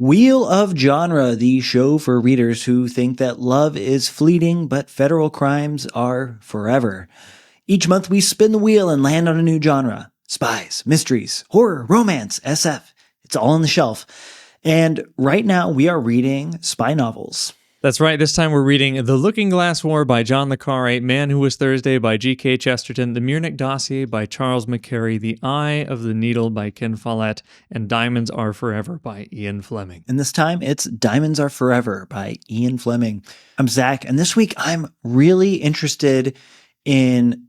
Wheel of Genre, the show for readers who think that love is fleeting, but federal crimes are forever. Each month we spin the wheel and land on a new genre. Spies, mysteries, horror, romance, SF. It's all on the shelf. And right now we are reading spy novels. That's right. This time we're reading The Looking Glass War by John le Carre, Man Who Was Thursday by G.K. Chesterton, The Munich Dossier by Charles McCary, The Eye of the Needle by Ken Follett, and Diamonds Are Forever by Ian Fleming. And this time it's Diamonds Are Forever by Ian Fleming. I'm Zach, and this week I'm really interested in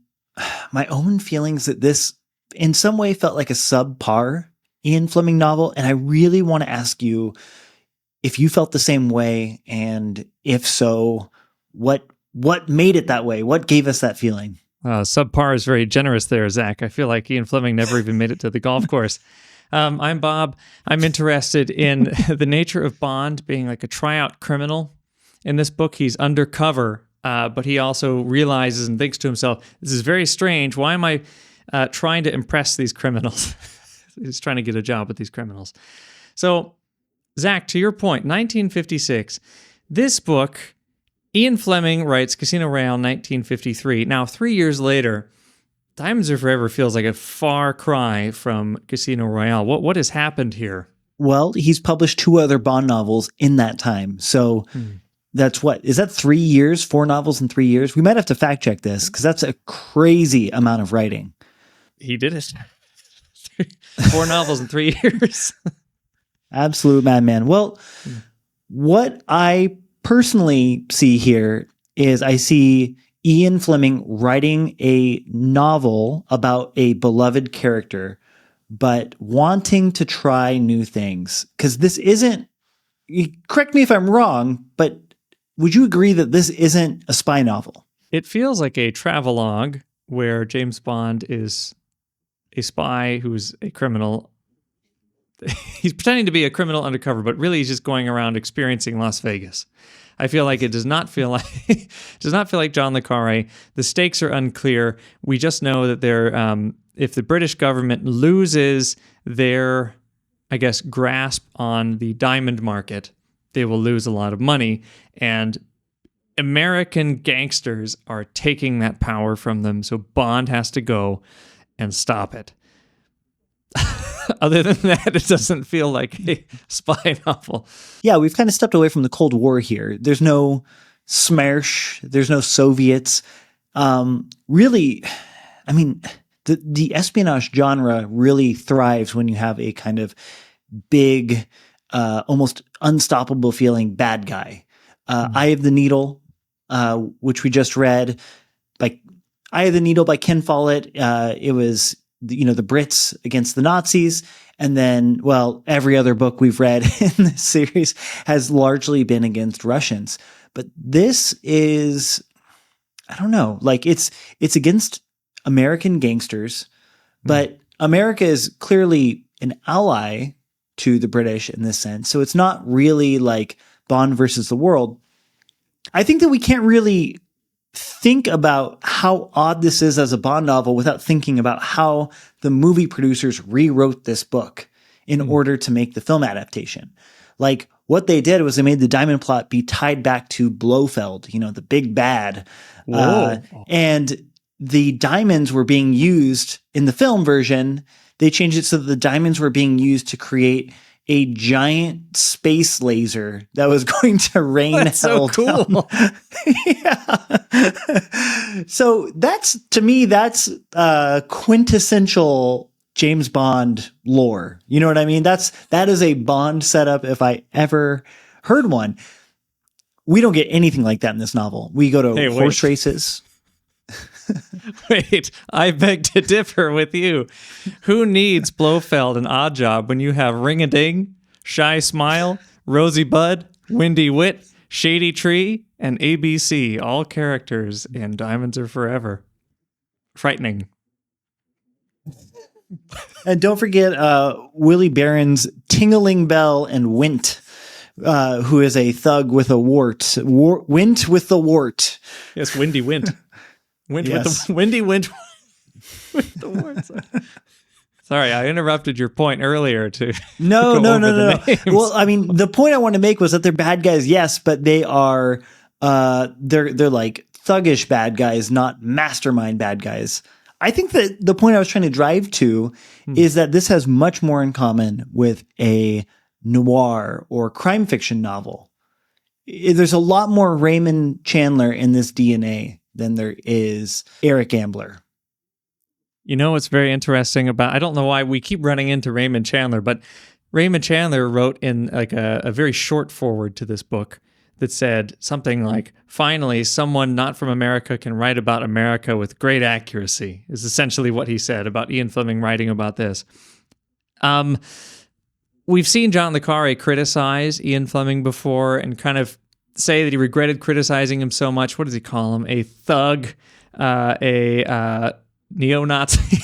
my own feelings that this in some way felt like a subpar Ian Fleming novel, and I really want to ask you if you felt the same way, and if so, what made it that way? What gave us that feeling? Subpar is very generous there, Zach. I feel like Ian Fleming never even made it to the golf course. I'm Bob. I'm interested in the nature of Bond being like a tryout criminal. In this book, he's undercover, but he also realizes and thinks to himself, this is very strange. Why am I trying to impress these criminals? He's trying to get a job with these criminals. So, Zach, to your point, 1956, this book, Ian Fleming writes Casino Royale 1953. Now, 3 years later, Diamonds Are Forever feels like a far cry from Casino Royale. What has happened here? Well, he's published 2 other Bond novels in that time. So that's is that 3 years? 4 novels in 3 years? We might have to fact check this because that's a crazy amount of writing. He did it. 4 novels in 3 years. Absolute madman. Well, what I personally see here is I see Ian Fleming writing a novel about a beloved character, but wanting to try new things. Because this isn't, correct me if I'm wrong, but would you agree that this isn't a spy novel? It feels like a travelogue where James Bond is a spy who's a criminal. He's pretending to be a criminal undercover, but really he's just going around experiencing Las Vegas. I feel like it does not feel like John le Carre. The stakes are unclear. We just know that if the British government loses their, I guess, grasp on the diamond market, they will lose a lot of money, and American gangsters are taking that power from them. So Bond has to go and stop it. Other than that, it doesn't feel like a spy novel. Yeah, we've kind of stepped away from the Cold War here. There's no SMERSH. There's no Soviets. Really, I mean, the espionage genre really thrives when you have a kind of big, almost unstoppable feeling bad guy. Eye of the Needle, which we just read, by Eye of the Needle by Ken Follett. It was the Brits against the Nazis. And then, well, every other book we've read in this series has largely been against Russians. But this is, I don't know, like it's against American gangsters, but America is clearly an ally to the British in this sense. So it's not really like Bond versus the world. I think that we can't really think about how odd this is as a Bond novel without thinking about how the movie producers rewrote this book in order to make the film adaptation. Like, what they did was they made the diamond plot be tied back to Blofeld, the big bad. And the diamonds were being used in the film version. They changed it so that the diamonds were being used to create a giant space laser that was going to rain hell down. Cool. Yeah. So to me, that's quintessential James Bond lore. You know what I mean? That is a Bond setup if I ever heard one. We don't get anything like that in this novel. We go to horse races. Wait, I beg to differ with you. Who needs Blofeld and Oddjob when you have Ring-a-Ding, Shy Smile, Rosy Bud, Windy Wit, Shady Tree, and ABC, all characters in Diamonds Are Forever? Frightening. And don't forget Willie Barron's Tingling Bell and Wint, who is a thug with a wart. Wint with the wart. Yes, Windy Wint. Windy Wint with the warts. Sorry, I interrupted your point earlier to No, go no, over no, the no, no. names. Well, I mean, the point I want to make was that they're bad guys, yes, but they are they're like thuggish bad guys, not mastermind bad guys. I think that the point I was trying to drive to is that this has much more in common with a noir or crime fiction novel. There's a lot more Raymond Chandler in this DNA than there is Eric Ambler. You know what's very interesting about, I don't know why we keep running into Raymond Chandler, but Raymond Chandler wrote in like a very short foreword to this book that said something like, finally, someone not from America can write about America with great accuracy, is essentially what he said about Ian Fleming writing about this. We've seen John le Carré criticize Ian Fleming before and kind of say that he regretted criticizing him so much. What does he call him? A thug, a neo-Nazi.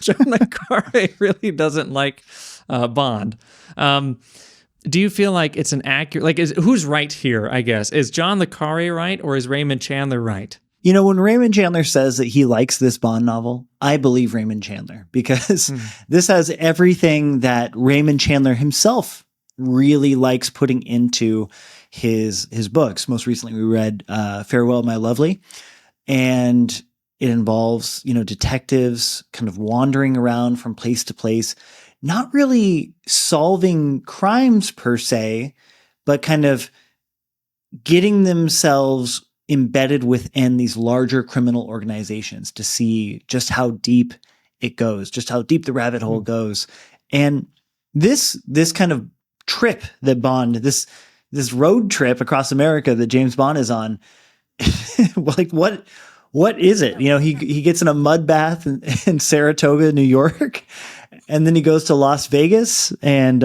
John le Carré really doesn't like Bond. Do you feel like it's an accurate, like, who's right here, I guess? Is John le Carré right or is Raymond Chandler right? You know, when Raymond Chandler says that he likes this Bond novel, I believe Raymond Chandler because this has everything that Raymond Chandler himself really likes putting into his books. Most recently, we read Farewell, My Lovely, and it involves, you know, detectives kind of wandering around from place to place, not really solving crimes per se, but kind of getting themselves embedded within these larger criminal organizations to see just how deep it goes, just how deep the rabbit hole goes. And this kind of trip that Bond, this road trip across America that James Bond is on, like what is it? You know, he gets in a mud bath in Saratoga, New York, and then he goes to Las Vegas and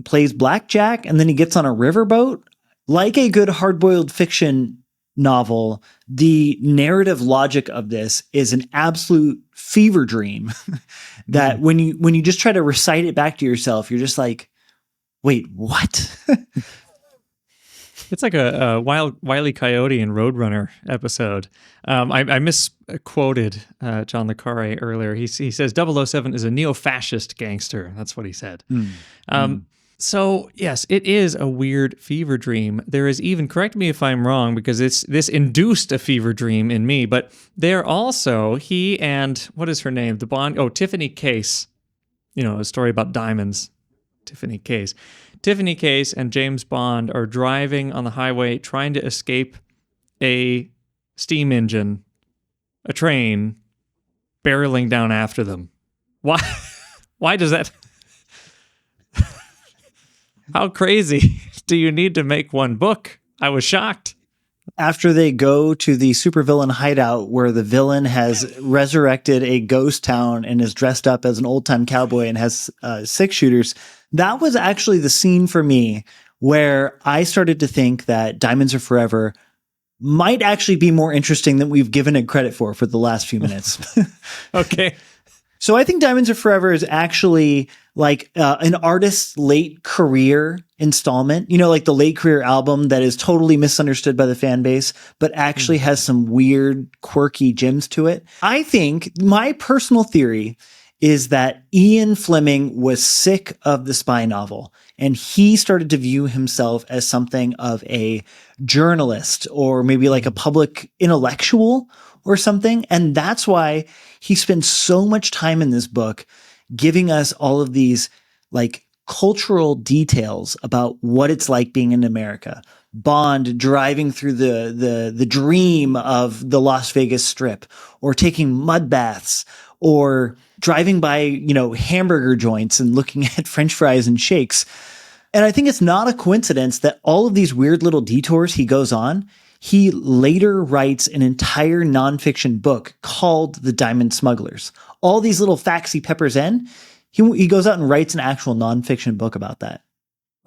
plays blackjack, and then he gets on a riverboat. Like a good hard-boiled fiction novel, the narrative logic of this is an absolute fever dream that when you just try to recite it back to yourself, you're just like, wait, what? It's like a Wile E. Coyote and Roadrunner episode. I misquoted John le Carré earlier. He says 007 is a neo-fascist gangster. That's what he said. So, yes, it is a weird fever dream. There is even, correct me if I'm wrong, because this induced a fever dream in me, but there also, he and, what is her name? The Bond, Tiffany Case. You know, a story about diamonds. Tiffany Case. Tiffany Case and James Bond are driving on the highway trying to escape a steam engine, a train, barreling down after them. Why does that... How crazy do you need to make one book? I was shocked. After they go to the supervillain hideout where the villain has resurrected a ghost town and is dressed up as an old-time cowboy and has six shooters, that was actually the scene for me where I started to think that Diamonds Are Forever might actually be more interesting than we've given it credit for the last few minutes. Okay. So I think Diamonds Are Forever is actually like an artist's late career installment, you know, like the late career album that is totally misunderstood by the fan base, but actually has some weird, quirky gems to it. I think my personal theory is that Ian Fleming was sick of the spy novel and he started to view himself as something of a journalist or maybe like a public intellectual or something. And that's why he spends so much time in this book giving us all of these like cultural details about what it's like being in America. Bond driving through the dream of the Las Vegas Strip, or taking mud baths, or driving by, you know, hamburger joints and looking at French fries and shakes. And I think it's not a coincidence that all of these weird little detours he goes on, he later writes an entire nonfiction book called The Diamond Smugglers. All these little facts he peppers in, he goes out and writes an actual nonfiction book about that.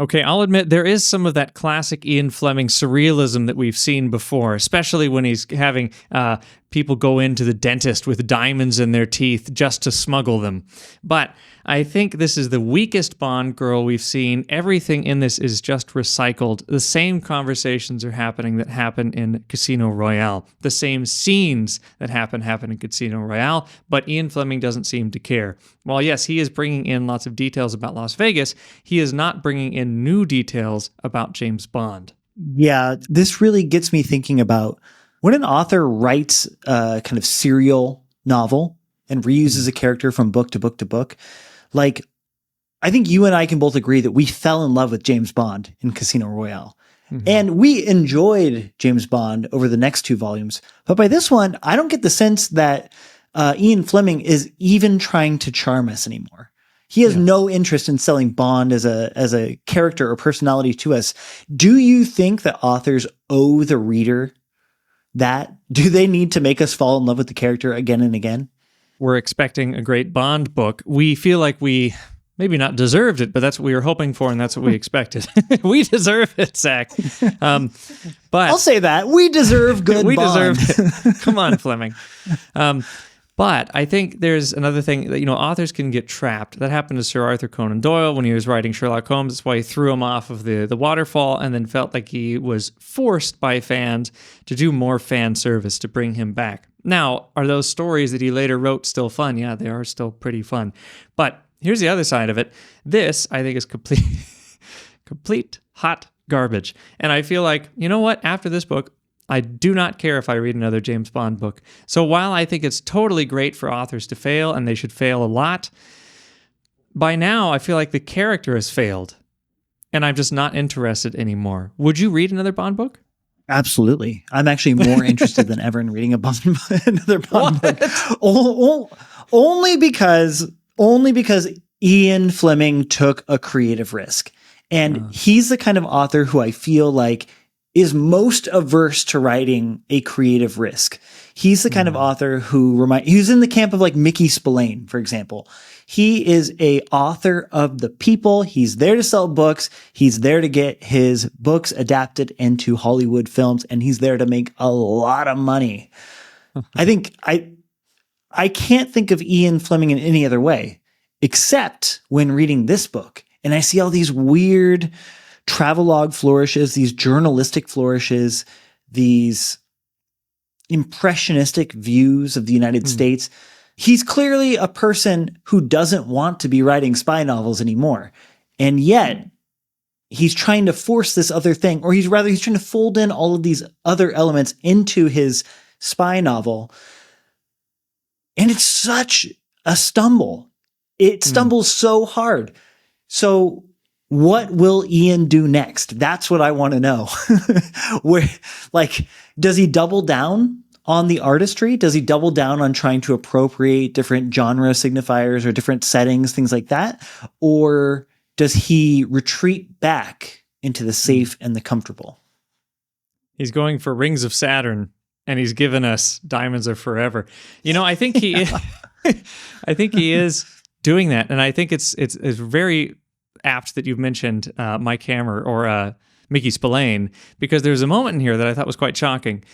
Okay, I'll admit there is some of that classic Ian Fleming surrealism that we've seen before, especially when he's having people go into the dentist with diamonds in their teeth just to smuggle them. But I think this is the weakest Bond girl we've seen. Everything in this is just recycled. The same conversations are happening that happen in Casino Royale. The same scenes that happen in Casino Royale, but Ian Fleming doesn't seem to care. While yes, he is bringing in lots of details about Las Vegas, he is not bringing in new details about James Bond. Yeah, this really gets me thinking about when an author writes a kind of serial novel and reuses a character from book to book to book. Like, I think you and I can both agree that we fell in love with James Bond in Casino Royale. Mm-hmm. And we enjoyed James Bond over the next 2 volumes. But by this one, I don't get the sense that Ian Fleming is even trying to charm us anymore. He has no interest in selling Bond as a character or personality to us. Do you think that authors owe the reader that? Do they need to make us fall in love with the character again and again? We're expecting a great Bond book. We feel like we maybe not deserved it, but that's what we were hoping for, and that's what we expected. We deserve it, Zach. But I'll say that. We deserve good we Bond. deserve it. Come on, Fleming. But I think there's another thing that, authors can get trapped. That happened to Sir Arthur Conan Doyle when he was writing Sherlock Holmes. That's why he threw him off of the waterfall and then felt like he was forced by fans to do more fan service to bring him back. Now, are those stories that he later wrote still fun? Yeah, they are still pretty fun. But here's the other side of it. This, I think, is complete hot garbage. And I feel like, you know what? After this book, I do not care if I read another James Bond book. So while I think it's totally great for authors to fail, and they should fail a lot, by now I feel like the character has failed, and I'm just not interested anymore. Would you read another Bond book? Absolutely. I'm actually more interested than ever in reading another Bond book. Only because Ian Fleming took a creative risk. And he's the kind of author who I feel like is most averse to writing a creative risk. He's the kind of author who's in the camp of like Mickey Spillane, for example. He is a author of the people. He's there to sell books. He's there to get his books adapted into Hollywood films, and he's there to make a lot of money. I can't think of Ian Fleming in any other way, except when reading this book. And I see all these weird travelogue flourishes, these journalistic flourishes, these impressionistic views of the United States. He's clearly a person who doesn't want to be writing spy novels anymore. And yet he's trying to force this other thing, or he's trying to fold in all of these other elements into his spy novel. And it's such a stumble. It stumbles so hard. So what will Ian do next? That's what I want to know. Does he double down on the artistry? Does he double down on trying to appropriate different genre signifiers or different settings, things like that? Or does he retreat back into the safe and the comfortable? He's going for Rings of Saturn, and he's given us Diamonds Are Forever. I think he I think he is doing that, and I think it's very apt that you've mentioned Mike Hammer or Mickey Spillane, because there's a moment in here that I thought was quite shocking.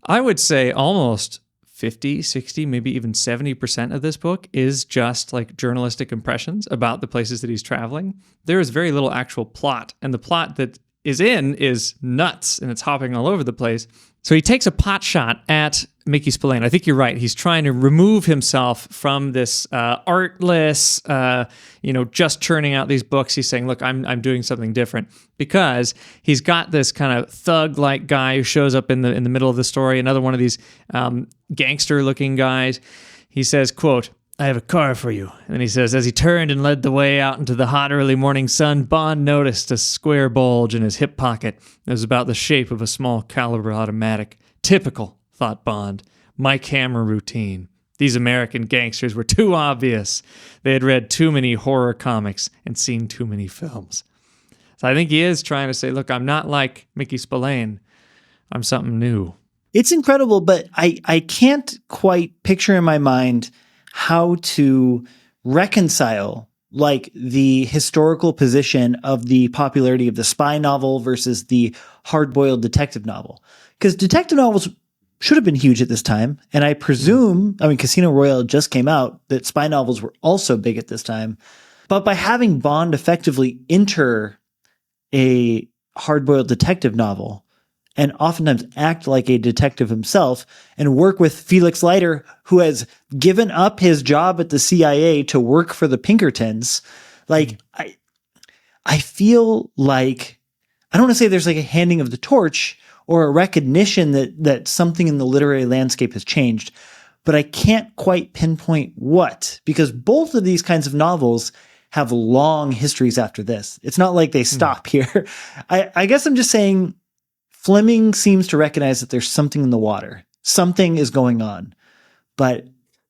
I would say almost 50, 60, maybe even 70% of this book is just like journalistic impressions about the places that he's traveling. There is very little actual plot, and the plot that is nuts, and it's hopping all over the place. So he takes a pot shot at Mickey Spillane. I think you're right. He's trying to remove himself from this artless, just churning out these books. He's saying, look, I'm doing something different, because he's got this kind of thug-like guy who shows up in the middle of the story, another one of these gangster-looking guys. He says, quote, "I have a car for you." And he says, as he turned and led the way out into the hot early morning sun, Bond noticed a square bulge in his hip pocket. It was about the shape of a small caliber automatic. Typical, thought Bond. Mike Hammer routine. These American gangsters were too obvious. They had read too many horror comics and seen too many films. So I think he is trying to say, look, I'm not like Mickey Spillane. I'm something new. It's incredible, but I can't quite picture in my mind how to reconcile like the historical position of the popularity of the spy novel versus the hard-boiled detective novel. Because detective novels should have been huge at this time. And I presume, I mean, Casino Royale just came out, that spy novels were also big at this time. But by having Bond effectively enter a hard-boiled detective novel and oftentimes act like a detective himself and work with Felix Leiter, who has given up his job at the CIA to work for the Pinkertons, like, I feel like, I don't want to say there's like a handing of the torch or a recognition that something in the literary landscape has changed, but I can't quite pinpoint what, because both of these kinds of novels have long histories after this. It's not like they stop here. I guess I'm just saying Fleming seems to recognize that there's something in the water. Something is going on, but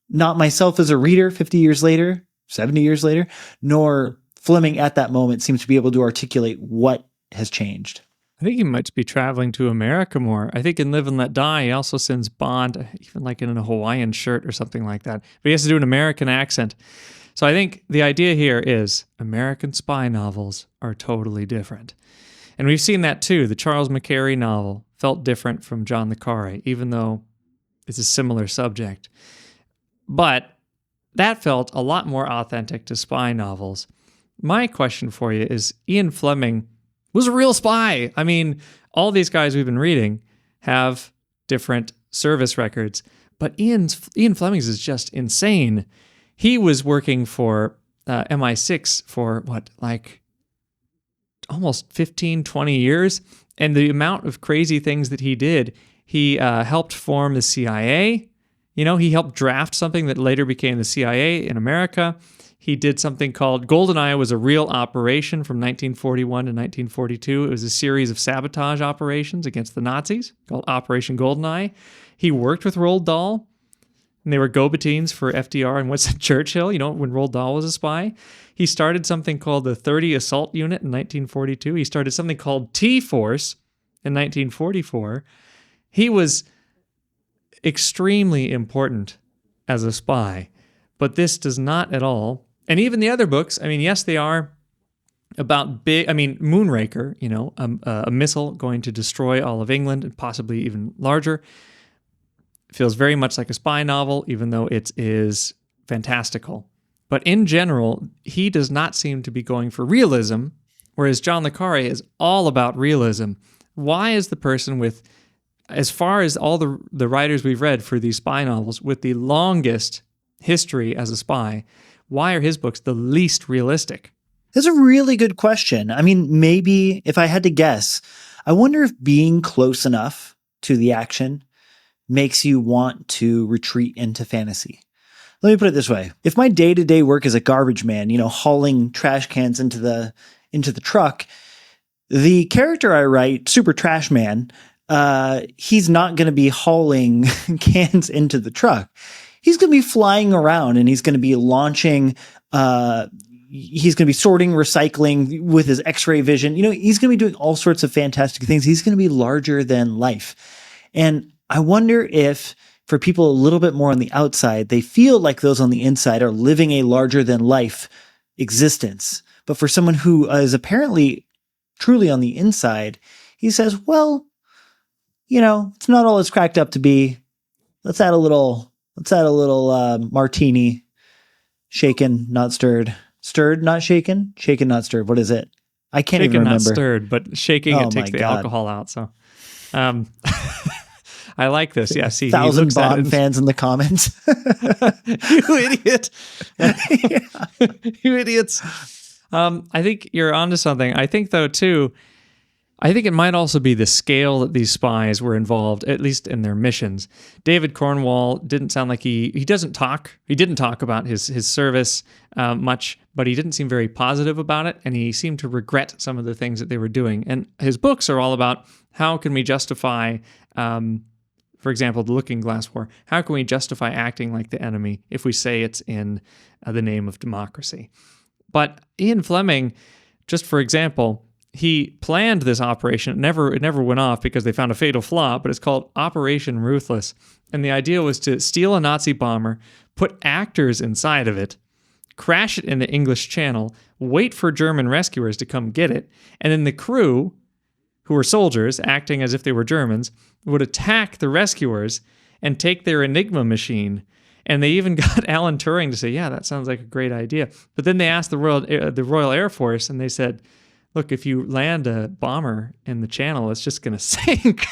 not myself as a reader 50 years later, 70 years later, nor Fleming at that moment seems to be able to articulate what has changed. I think he might be traveling to America more. I think in Live and Let Die, he also sends Bond, even like in a Hawaiian shirt or something like that. But he has to do an American accent. So I think the idea here is American spy novels are totally different. And we've seen that too. The Charles McCary novel felt different from John le Carré, even though it's a similar subject. But that felt a lot more authentic to spy novels. My question for you is, Ian Fleming was a real spy. I mean, all these guys we've been reading have different service records, but Ian Fleming's is just insane. He was working for MI6 for what, like almost 15, 20 years. And the amount of crazy things that he did, he helped form the CIA. You know, he helped draft something that later became the CIA in America. He did something called GoldenEye, was a real operation from 1941 to 1942. It was a series of sabotage operations against the Nazis called Operation GoldenEye. He worked with Roald Dahl, and they were go-betweens for FDR and Winston Churchill, you know, when Roald Dahl was a spy. He started something called the 30 Assault Unit in 1942. He started something called T-Force in 1944. He was extremely important as a spy, but this does not at all. And even the other books, I mean, yes, they are about big, I mean, Moonraker, you know, a missile going to destroy all of England and possibly even larger. It feels very much like a spy novel, even though it is fantastical. But in general, he does not seem to be going for realism, whereas John le Carré is all about realism. Why is the person with, as far as all the writers we've read for these spy novels, with the longest history as a spy, why are his books the least realistic? That's a really good question. I mean, maybe if I had to guess, I wonder if being close enough to the action makes you want to retreat into fantasy. Let me put it this way. If my day-to-day work is a garbage man, you know, hauling trash cans into the truck, the character I write, Super Trash Man, he's not going to be hauling cans into the truck. He's going to be flying around and he's going to be launching, he's going to be sorting, recycling with his X-ray vision. You know, he's going to be doing all sorts of fantastic things. He's going to be larger than life. And I wonder if for people a little bit more on the outside, they feel like those on the inside are living a larger than life existence. But for someone who is apparently truly on the inside, he says, well, you know, it's not all it's cracked up to be. Let's add a little martini. Shaken, not stirred. Stirred, not shaken. Shaken, not stirred. What is it? I can't even remember. Shaken, not stirred, but shaking, it takes the alcohol out. So, I like this. Yeah, see, 1,000 Bond fans in the comments. You idiot. You idiots. I think you're onto something. I think, though, too, I think it might also be the scale that these spies were involved, at least in their missions. David Cornwall didn't sound like he didn't talk about his service much, but he didn't seem very positive about it, and he seemed to regret some of the things that they were doing. And his books are all about how can we justify, for example, the Looking Glass War, how can we justify acting like the enemy if we say it's in the name of democracy? But Ian Fleming, just for example, he planned this operation. It never went off because they found a fatal flaw, but it's called Operation Ruthless. And the idea was to steal a Nazi bomber, put actors inside of it, crash it in the English Channel, wait for German rescuers to come get it, and then the crew who were soldiers acting as if they were Germans, would attack the rescuers and take their Enigma machine. And they even got Alan Turing to say, yeah, that sounds like a great idea. But then they asked the Royal Air Force, and they said, look, if you land a bomber in the channel, it's just going to sink.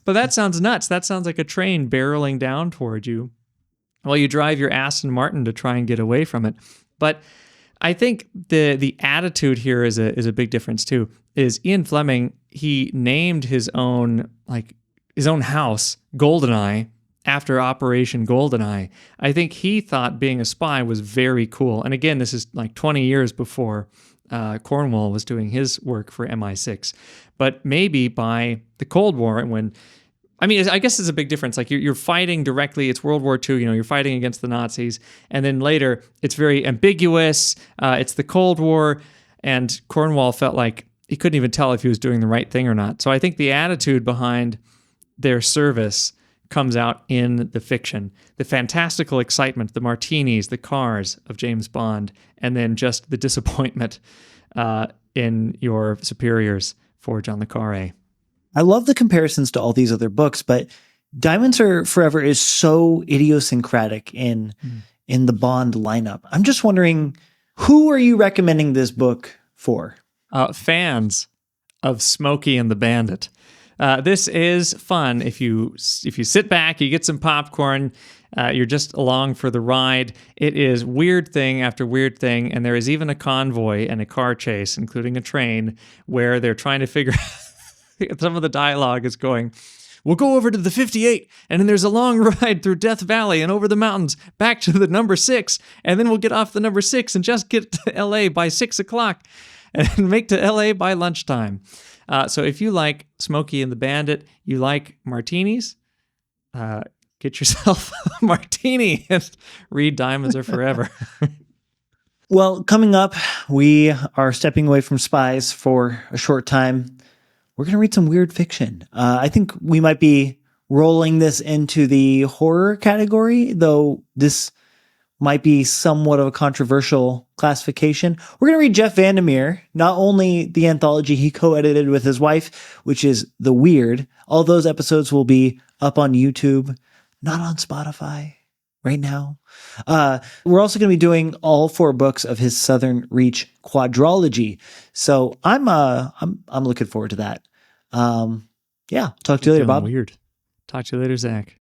But that sounds nuts. That sounds like a train barreling down toward you while you drive your Aston Martin to try and get away from it. But I think the attitude here is a big difference too. Is Ian Fleming, he named his own house Goldeneye after Operation Goldeneye. I think he thought being a spy was very cool. And again, this is like 20 years before Cornwall was doing his work for MI6. But maybe by the Cold War, and I guess it's a big difference. Like you're fighting directly. It's World War II. You're fighting against the Nazis, and then later it's very ambiguous. It's the Cold War, and Cornwall felt like he couldn't even tell if he was doing the right thing or not. So I think the attitude behind their service comes out in the fiction. The fantastical excitement, the martinis, the cars of James Bond, and then just the disappointment in your superiors for John le Carré. I love the comparisons to all these other books, but Diamonds Are Forever is so idiosyncratic in the Bond lineup. I'm just wondering, who are you recommending this book for? Fans of Smokey and the Bandit. This is fun. If you sit back, you get some popcorn, you're just along for the ride. It is weird thing after weird thing, and there is even a convoy and a car chase, including a train, where they're trying to figure out some of the dialogue is going, we'll go over to the 58, and then there's a long ride through Death Valley and over the mountains back to the number 6, and then we'll get off the number 6 and just get to L.A. by 6 o'clock and make to L.A. by lunchtime. So if you like Smokey and the Bandit, you like martinis, get yourself a martini and read Diamonds Are Forever. Well, coming up, we are stepping away from Spies for a short time. We're going to read some weird fiction. I think we might be rolling this into the horror category, though this might be somewhat of a controversial classification. We're going to read Jeff Vandermeer, not only the anthology he co-edited with his wife, which is The Weird. All those episodes will be up on YouTube, not on Spotify right now. We're also going to be doing all 4 books of his Southern Reach quadrology. So I'm looking forward to that. Talk to you later, Bob. Weird. Talk to you later, Zach.